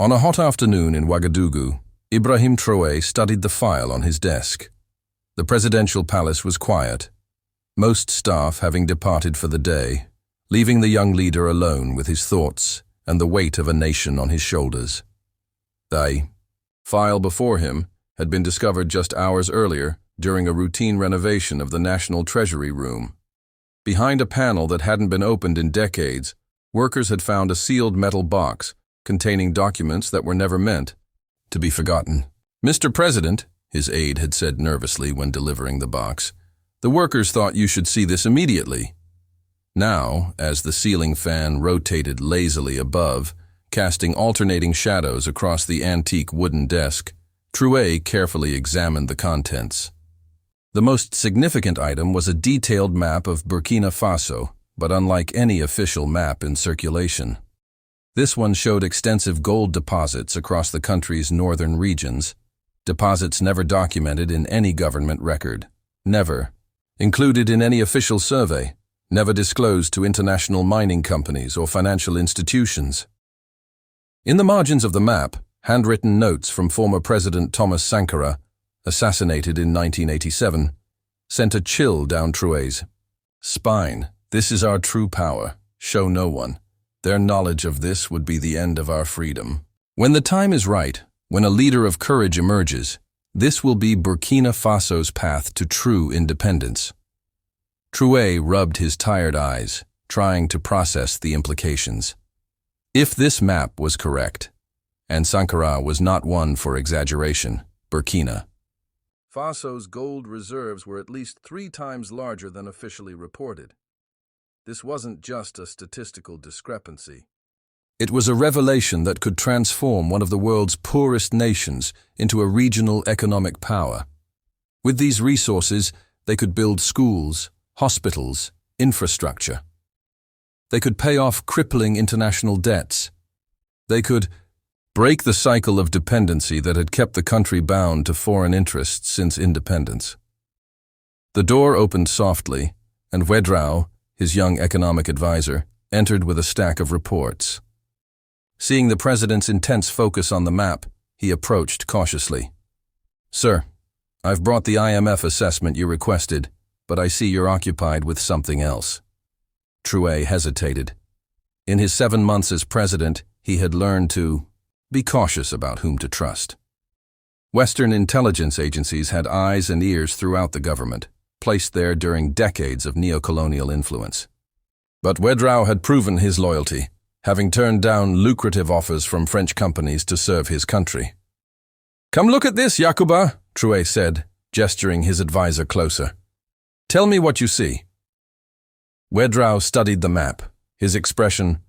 On a hot afternoon in Ouagadougou, Ibrahim Traoré studied the file on his desk. The presidential palace was quiet, most staff having departed for the day, leaving the young leader alone with his thoughts and the weight of a nation on his shoulders. The file before him had been discovered just hours earlier during a routine renovation of the National Treasury Room. Behind a panel that hadn't been opened in decades, workers had found a sealed metal box containing documents that were never meant to be forgotten. "Mr. President," his aide had said nervously when delivering the box, "the workers thought you should see this immediately." Now, as the ceiling fan rotated lazily above, casting alternating shadows across the antique wooden desk, Traoré carefully examined the contents. The most significant item was a detailed map of Burkina Faso, but unlike any official map in circulation. This one showed extensive gold deposits across the country's northern regions, deposits never documented in any government record, never included in any official survey, never disclosed to international mining companies or financial institutions. In the margins of the map, handwritten notes from former President Thomas Sankara, assassinated in 1987, sent a chill down Traoré's spine. "This is our true power. Show no one. Their knowledge of this would be the end of our freedom. When the time is right, when a leader of courage emerges, this will be Burkina Faso's path to true independence." Traoré rubbed his tired eyes, trying to process the implications. If this map was correct, and Sankara was not one for exaggeration, Burkina Faso's gold reserves were at least 3 times larger than officially reported. This wasn't just a statistical discrepancy. It was a revelation that could transform one of the world's poorest nations into a regional economic power. With these resources, they could build schools, hospitals, infrastructure. They could pay off crippling international debts. They could break the cycle of dependency that had kept the country bound to foreign interests since independence. The door opened softly, and Ouedraogo, his young economic advisor, entered with a stack of reports. Seeing the president's intense focus on the map, he approached cautiously. "Sir, I've brought the IMF assessment you requested, but I see you're occupied with something else." Traoré hesitated. In his 7 months as president, he had learned to be cautious about whom to trust. Western intelligence agencies had eyes and ears throughout the government, placed there during decades of neocolonial influence. But Ouedraogo had proven his loyalty, having turned down lucrative offers from French companies to serve his country. "Come look at this, Yacouba," Traoré said, gesturing his advisor closer. "Tell me what you see." Ouedraogo studied the map, his expression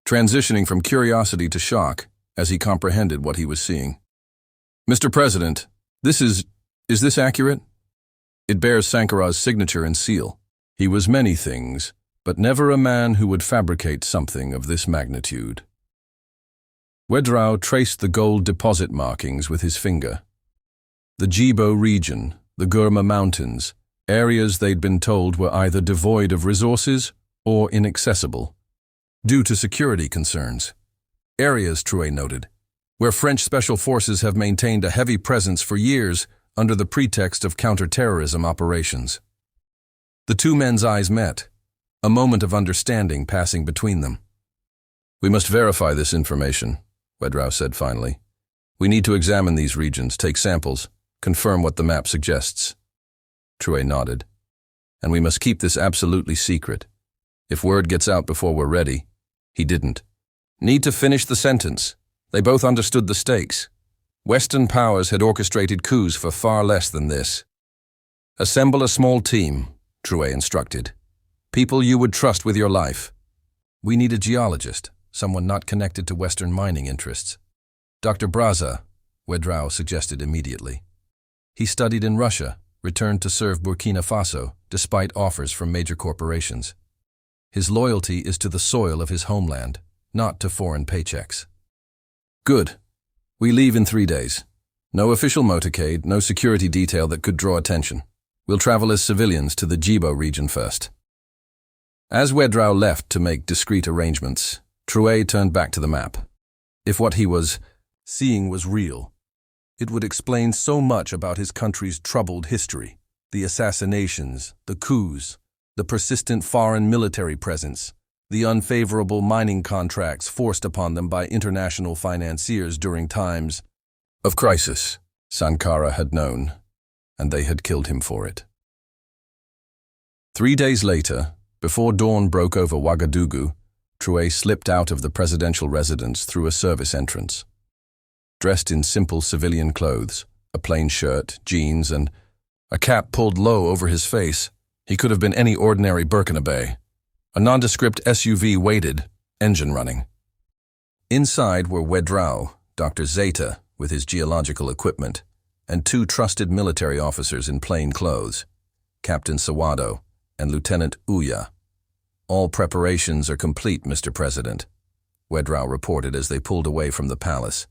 transitioning from curiosity to shock as he comprehended what he was seeing. "Mr. President, is this accurate? It bears Sankara's signature and seal. He was many things, but never a man who would fabricate something of this magnitude." Ouedraogo traced the gold deposit markings with his finger. The Djibo region, the Gourma Mountains, areas they'd been told were either devoid of resources or inaccessible, due to security concerns. Areas, Traoré noted, where French special forces have maintained a heavy presence for years under the pretext of counter-terrorism operations. The two men's eyes met, a moment of understanding passing between them. "We must verify this information," Ouedraogo said finally. "We need to examine these regions, take samples, confirm what the map suggests." Traoré nodded. "And we must keep this absolutely secret. If word gets out before we're ready." He didn't. Need to finish the sentence. They both understood the stakes. Western powers had orchestrated coups for far less than this. "Assemble a small team," Traoré instructed. "People you would trust with your life." "We need a geologist, someone not connected to Western mining interests." "Dr. Braza," Ouedraogo suggested immediately. He studied in Russia, returned to serve Burkina Faso, despite offers from major corporations. His loyalty is to the soil of his homeland, not to foreign paychecks. "Good. We leave in 3 days. No official motorcade, no security detail that could draw attention. We'll travel as civilians to the Djibo region first." As Ouedraogo left to make discreet arrangements, Traoré turned back to the map. If what he was Seeing was real. It would explain so much about his country's troubled history, the assassinations, the coups, the persistent foreign military presence, the unfavorable mining contracts forced upon them by international financiers during times of crisis. Sankara had known, and they had killed him for it. 3 days later, before dawn broke over Ouagadougou, Traoré slipped out of the presidential residence through a service entrance. Dressed in simple civilian clothes, a plain shirt, jeans, and a cap pulled low over his face, he could have been any ordinary Burkina. A nondescript SUV waited, engine running. Inside were Ouedraogo, Dr. Zeta, with his geological equipment, and 2 trusted military officers in plain clothes, Captain Sawado and Lieutenant Ouya. "All preparations are complete, Mr. President," Ouedraogo reported as they pulled away from the palace.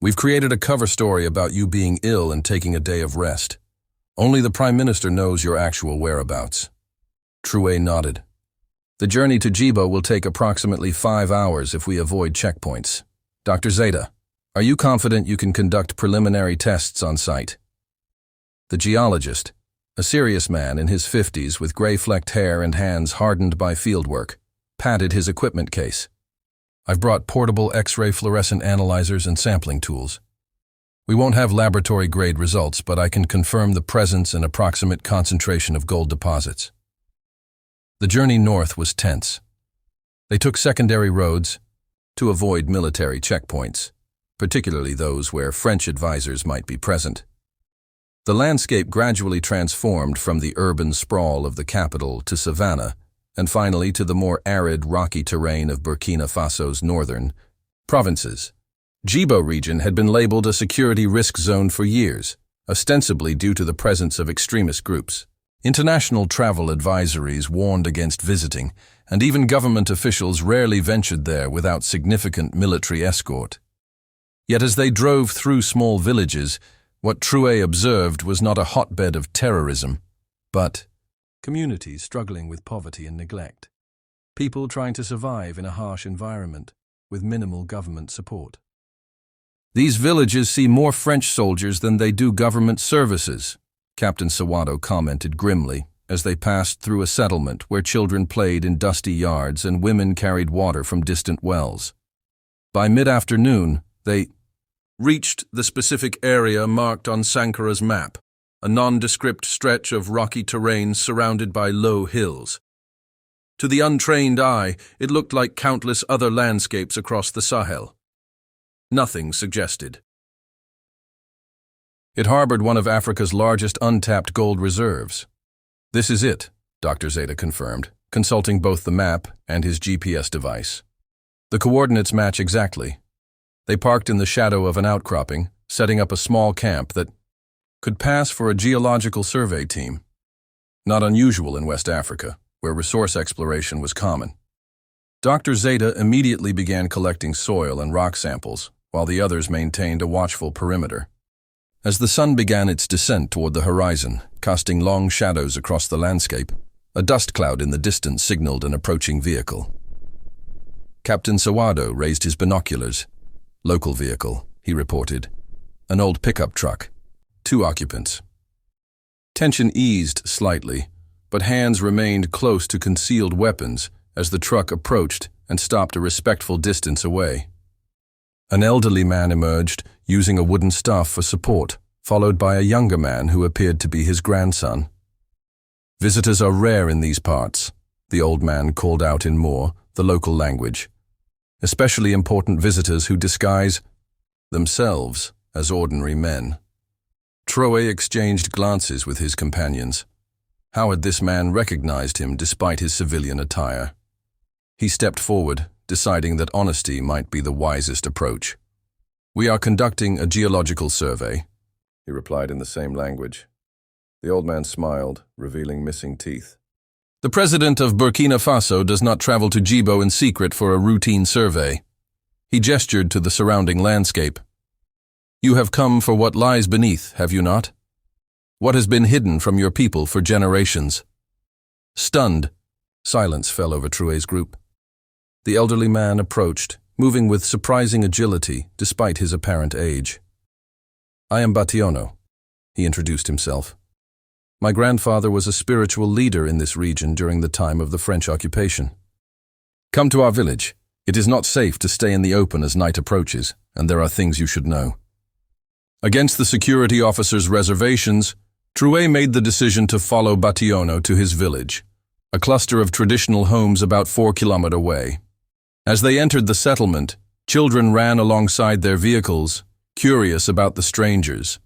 "We've created a cover story about you being ill and taking a day of rest. Only the Prime Minister knows your actual whereabouts." Traoré nodded. "The journey to Djibo will take approximately 5 hours if we avoid checkpoints. Dr. Zeta, are you confident you can conduct preliminary tests on site?" The geologist, a serious man in his 50s with gray-flecked hair and hands hardened by fieldwork, patted his equipment case. "I've brought portable X-ray fluorescent analyzers and sampling tools. We won't have laboratory-grade results, but I can confirm the presence and approximate concentration of gold deposits." The journey north was tense. They took secondary roads to avoid military checkpoints, particularly those where French advisors might be present. The landscape gradually transformed from the urban sprawl of the capital to savanna, and finally to the more arid, rocky terrain of Burkina Faso's northern provinces. Djibo region had been labeled a security risk zone for years, ostensibly due to the presence of extremist groups. International travel advisories warned against visiting, and even government officials rarely ventured there without significant military escort. Yet as they drove through small villages, what Traoré observed was not a hotbed of terrorism, but communities struggling with poverty and neglect. People trying to survive in a harsh environment with minimal government support. "These villages see more French soldiers than they do government services," Captain Sawado commented grimly as they passed through a settlement where children played in dusty yards and women carried water from distant wells. By mid-afternoon, they reached the specific area marked on Sankara's map, a nondescript stretch of rocky terrain surrounded by low hills. To the untrained eye, it looked like countless other landscapes across the Sahel. Nothing suggested. It harbored one of Africa's largest untapped gold reserves. "This is it," Dr. Zeta confirmed, consulting both the map and his GPS device. "The coordinates match exactly." They parked in the shadow of an outcropping, setting up a small camp that could pass for a geological survey team. Not unusual in West Africa, where resource exploration was common. Dr. Zeta immediately began collecting soil and rock samples, while the others maintained a watchful perimeter. As the sun began its descent toward the horizon, casting long shadows across the landscape, a dust cloud in the distance signaled an approaching vehicle. Captain Sawado raised his binoculars. "Local vehicle," he reported. "An old pickup truck. 2 occupants." Tension eased slightly, but hands remained close to concealed weapons as the truck approached and stopped a respectful distance away. An elderly man emerged, using a wooden staff for support, followed by a younger man who appeared to be his grandson. "Visitors are rare in these parts," the old man called out in Moor, the local language. "Especially important visitors who disguise themselves as ordinary men." Traoré exchanged glances with his companions. How had this man recognized him despite his civilian attire? He stepped forward, deciding that honesty might be the wisest approach. "We are conducting a geological survey," he replied in the same language. The old man smiled, revealing missing teeth. "The president of Burkina Faso does not travel to Djibo in secret for a routine survey." He gestured to the surrounding landscape. "You have come for what lies beneath, have you not? What has been hidden from your people for generations?" Stunned, silence fell over Traoré's group. The elderly man approached, moving with surprising agility despite his apparent age. "I am Bationo," he introduced himself. "My grandfather was a spiritual leader in this region during the time of the French occupation. Come to our village. It is not safe to stay in the open as night approaches, and there are things you should know." Against the security officer's reservations, Traoré made the decision to follow Bationo to his village, a cluster of traditional homes about 4 kilometers away. As they entered the settlement, children ran alongside their vehicles, curious about the strangers,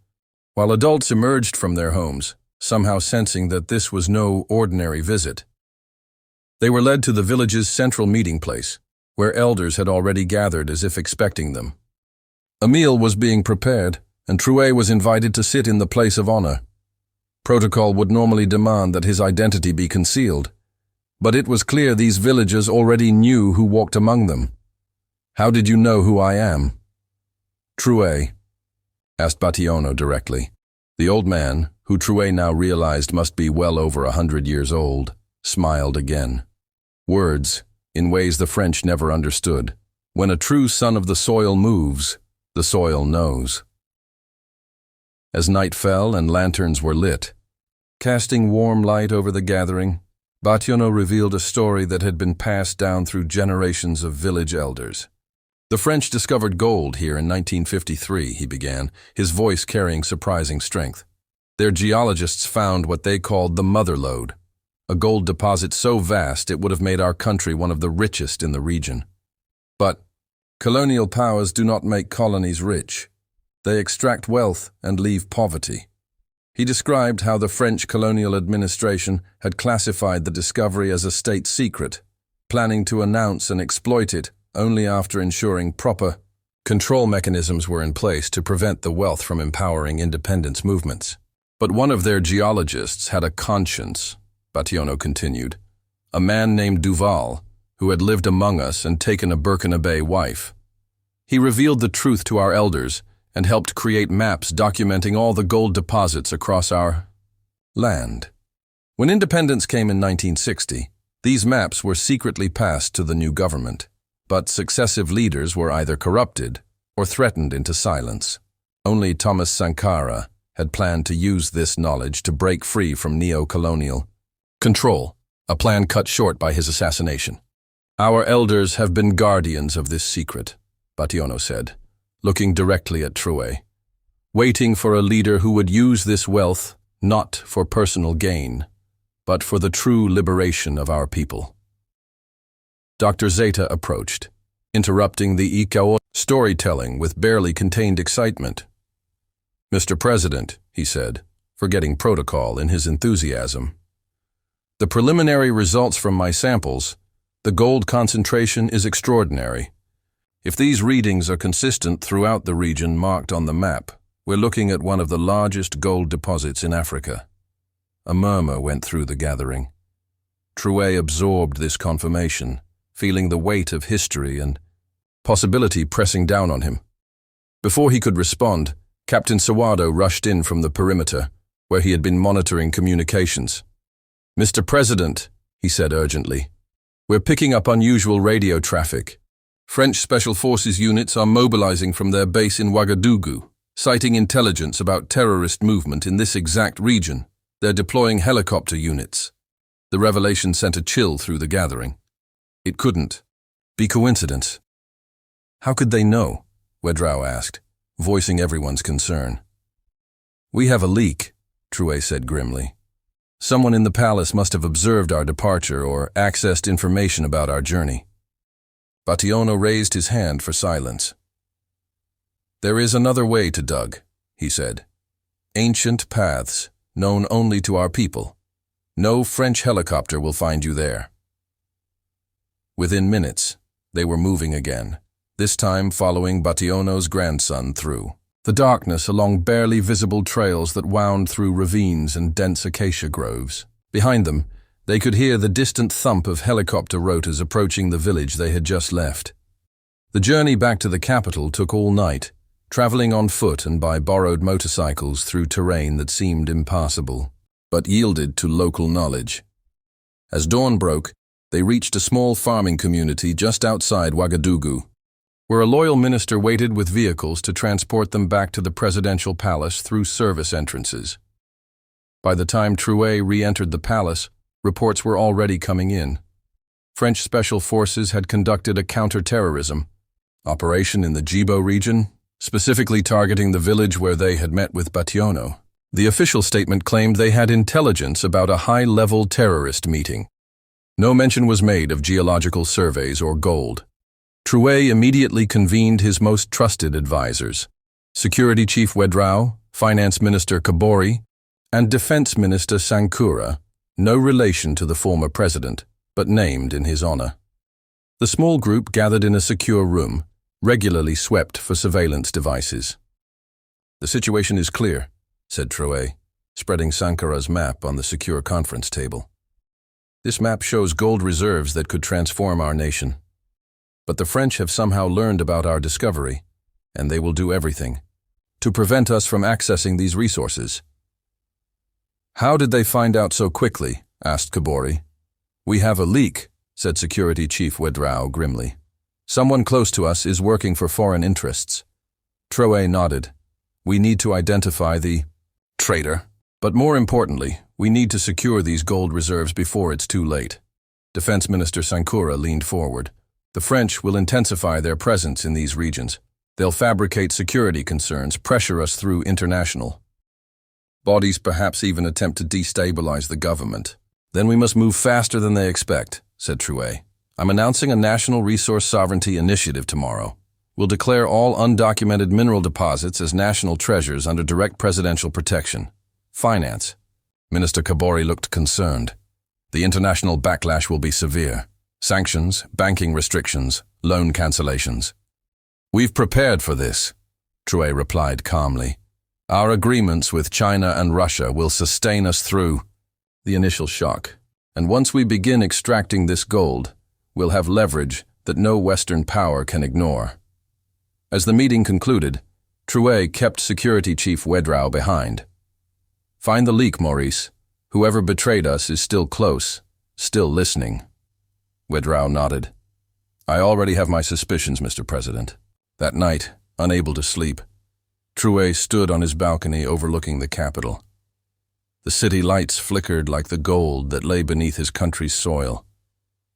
while adults emerged from their homes, somehow sensing that this was no ordinary visit. They were led to the village's central meeting place, where elders had already gathered as if expecting them. A meal was being prepared, and Traoré was invited to sit in the place of honor. Protocol would normally demand that his identity be concealed, but it was clear these villagers already knew who walked among them. "How did you know who I am?" "Traoré," asked Bationo directly. The old man, who Traoré now realized must be well over 100 years old, smiled again. Words, in ways the French never understood. When a true son of the soil moves, the soil knows. As night fell and lanterns were lit, casting warm light over the gathering, Bationo revealed a story that had been passed down through generations of village elders. "The French discovered gold here in 1953, he began, his voice carrying surprising strength. Their geologists found what they called the mother lode, a gold deposit so vast it would have made our country one of the richest in the region. But colonial powers do not make colonies rich. They extract wealth and leave poverty." He described how the French colonial administration had classified the discovery as a state secret, planning to announce and exploit it only after ensuring proper control mechanisms were in place to prevent the wealth from empowering independence movements. "But one of their geologists had a conscience," Bationo continued, "a man named Duval, who had lived among us and taken a Burkina Faso wife. He revealed the truth to our elders and helped create maps documenting all the gold deposits across our land. When independence came in 1960, these maps were secretly passed to the new government, but successive leaders were either corrupted or threatened into silence. Only Thomas Sankara had planned to use this knowledge to break free from neocolonial control, a plan cut short by his assassination. Our elders have been guardians of this secret, Bationo said, looking directly at Traoré, waiting for a leader who would use this wealth not for personal gain, but for the true liberation of our people. Dr. Zeta approached, interrupting the Ikaw storytelling with barely contained excitement. "Mr. President," he said, forgetting protocol in his enthusiasm, "the preliminary results from my samples, the gold concentration is extraordinary. If these readings are consistent throughout the region marked on the map, we're looking at one of the largest gold deposits in Africa." A murmur went through the gathering. Traoré absorbed this confirmation, feeling the weight of history and possibility pressing down on him. Before he could respond, Captain Sawado rushed in from the perimeter, where he had been monitoring communications. "Mr. President," he said urgently, "we're picking up unusual radio traffic. French Special Forces units are mobilizing from their base in Ouagadougou, citing intelligence about terrorist movement in this exact region. They're deploying helicopter units." The revelation sent a chill through the gathering. It couldn't be coincidence. "How could they know?" Ouedraogo asked, voicing everyone's concern. "We have a leak," Traoré said grimly. "Someone in the palace must have observed our departure or accessed information about our journey." Bationo raised his hand for silence. "There is another way to Doug," he said. "Ancient paths, known only to our people. No French helicopter will find you there." Within minutes, they were moving again, this time following Bationo's grandson through the darkness along barely visible trails that wound through ravines and dense acacia groves. Behind them, they could hear the distant thump of helicopter rotors approaching the village they had just left. The journey back to the capital took all night, traveling on foot and by borrowed motorcycles through terrain that seemed impassable, but yielded to local knowledge. As dawn broke, they reached a small farming community just outside Ouagadougou. where a loyal minister waited with vehicles to transport them back to the presidential palace through service entrances. By the time Traoré re-entered the palace, reports were already coming in. French special forces had conducted a counter-terrorism operation in the Djibo region, specifically targeting the village where they had met with Bationo. The official statement claimed they had intelligence about a high-level terrorist meeting. No mention was made of geological surveys or gold. Traoré immediately convened his most trusted advisors, Security Chief Ouedraogo, Finance Minister Kabore, and Defense Minister Sankura, no relation to the former president, but named in his honor. The small group gathered in a secure room, regularly swept for surveillance devices. "The situation is clear," said Traoré, spreading Sankura's map on the secure conference table. "This map shows gold reserves that could transform our nation. But the French have somehow learned about our discovery, and they will do everything to prevent us from accessing these resources." "How did they find out so quickly?" asked Kabore. "We have a leak," said Security Chief Ouedraogo grimly. "Someone close to us is working for foreign interests." Traoré nodded. "We need to identify the traitor. But more importantly, we need to secure these gold reserves before it's too late." Defense Minister Sankura leaned forward. "The French will intensify their presence in these regions. They'll fabricate security concerns, pressure us through international bodies, perhaps even attempt to destabilize the government. Then we must move faster than they expect," said Traoré. "I'm announcing a National Resource Sovereignty Initiative tomorrow. We'll declare all undocumented mineral deposits as national treasures under direct presidential protection. Finance." Minister Kabore looked concerned. "The international backlash will be severe. Sanctions, banking restrictions, loan cancellations." "We've prepared for this," Traoré replied calmly. "Our agreements with China and Russia will sustain us through the initial shock. And once we begin extracting this gold, we'll have leverage that no Western power can ignore." As the meeting concluded, Traoré kept Security Chief Ouedraogo behind. "Find the leak, Maurice. Whoever betrayed us is still close, still listening." Ouedraogo nodded. "I already have my suspicions, Mr. President." That night, unable to sleep, Traoré stood on his balcony overlooking the capital. The city lights flickered like the gold that lay beneath his country's soil.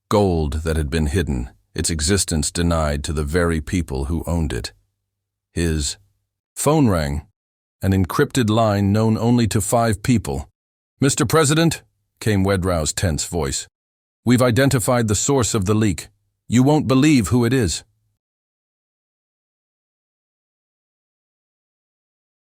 Gold that had been hidden, its existence denied to the very people who owned it. His phone rang, an encrypted line known only to 5 people. "Mr. President," came Ouedraogo's tense voice, "we've identified the source of the leak. You won't believe who it is."